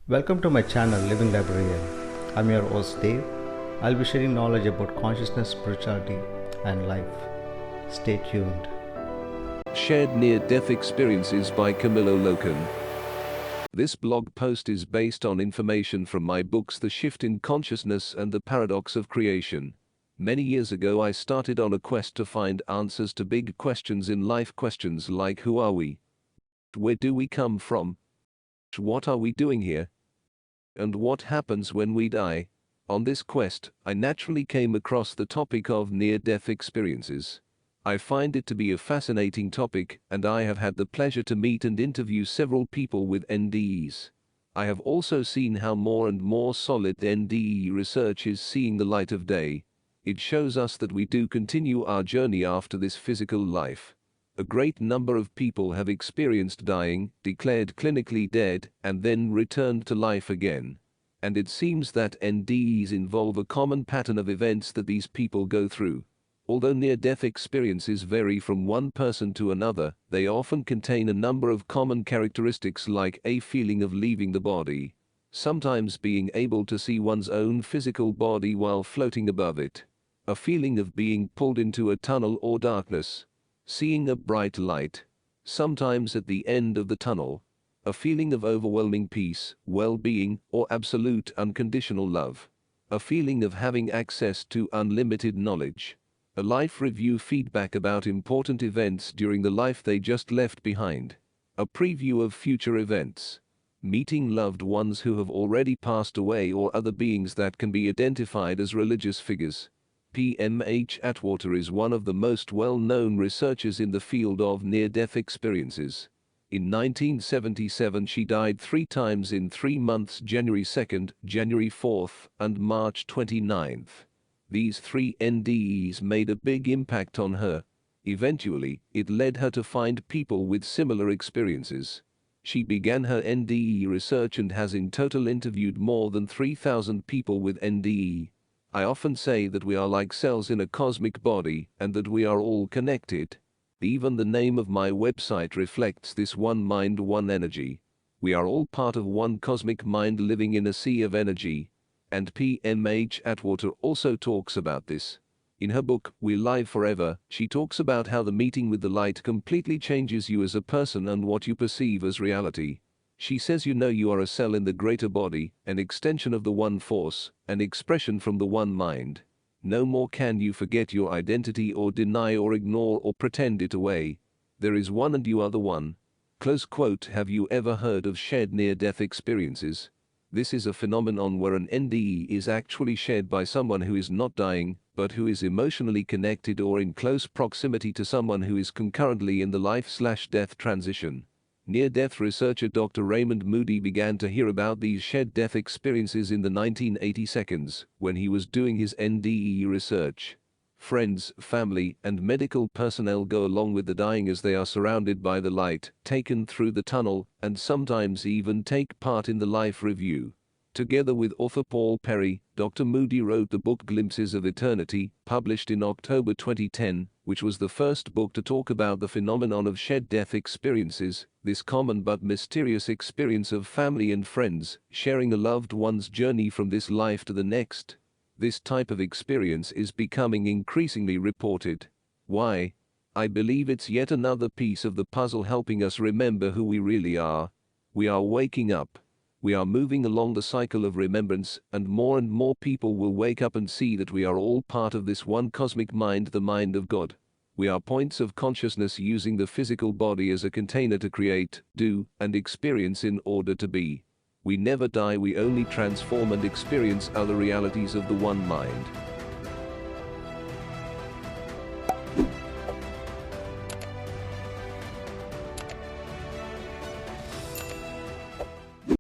Welcome to my channel Living Librarian. I'm your host Dave. I'll be sharing knowledge about consciousness, spirituality, and life. Stay tuned. Shared Near-Death Experiences by Camillo Loken. This blog post is based on information from my books The Shift in Consciousness and The Paradox of Creation. Many years ago I started on a quest to find answers to big questions in life, questions like who are we? Where do we come from? What are we doing here? And what happens when we die? On this quest, I naturally came across the topic of near-death experiences. I find it to be a fascinating topic, and I have had the pleasure to meet and interview several people with NDEs. I have also seen how more and more solid NDE research is seeing the light of day. It shows us that we do continue our journey after this physical life. A great number of people have experienced dying, declared clinically dead, and then returned to life again. And it seems that NDEs involve a common pattern of events that these people go through. Although near-death experiences vary from one person to another, they often contain a number of common characteristics like a feeling of leaving the body, sometimes being able to see one's own physical body while floating above it, a feeling of being pulled into a tunnel or darkness, seeing a bright light, sometimes at the end of the tunnel, a feeling of overwhelming peace, well-being, or absolute unconditional love, a feeling of having access to unlimited knowledge, a life review, feedback about important events during the life they just left behind, a preview of future events, meeting loved ones who have already passed away or other beings that can be identified as religious figures. PMH Atwater is one of the most well-known researchers in the field of near-death experiences. In 1977 she died 3 times in 3 months: January 2nd, January 4th, and March 29th. These 3 NDEs made a big impact on her. Eventually, it led her to find people with similar experiences. She began her NDE research and has in total interviewed more than 3,000 people with NDE. I often say that we are like cells in a cosmic body, and that we are all connected. Even the name of my website reflects this: one mind, one energy. We are all part of one cosmic mind living in a sea of energy. And PMH Atwater also talks about this. In her book, We Live Forever, she talks about how the meeting with the light completely changes you as a person and what you perceive as reality. She says you are a cell in the greater body, an extension of the one force, an expression from the one mind. No more can you forget your identity or deny or ignore or pretend it away. There is one and you are the one. Close quote. Have you ever heard of shared near-death experiences? This is a phenomenon where an NDE is actually shared by someone who is not dying, but who is emotionally connected or in close proximity to someone who is concurrently in the life/death transition. Near-death researcher Dr. Raymond Moody began to hear about these shared death experiences in the 1980s when he was doing his NDE research. Friends, family, and medical personnel go along with the dying as they are surrounded by the light, taken through the tunnel, and sometimes even take part in the life review. Together with author Paul Perry, Dr. Moody wrote the book Glimpses of Eternity, published in October 2010, which was the first book to talk about the phenomenon of shared death experiences, this common but mysterious experience of family and friends sharing a loved one's journey from this life to the next. This type of experience is becoming increasingly reported. Why? I believe it's yet another piece of the puzzle helping us remember who we really are. We are waking up. We are moving along the cycle of remembrance, and more people will wake up and see that we are all part of this one cosmic mind, the mind of God. We are points of consciousness using the physical body as a container to create, do, and experience in order to be. We never die, we only transform and experience other realities of the one mind.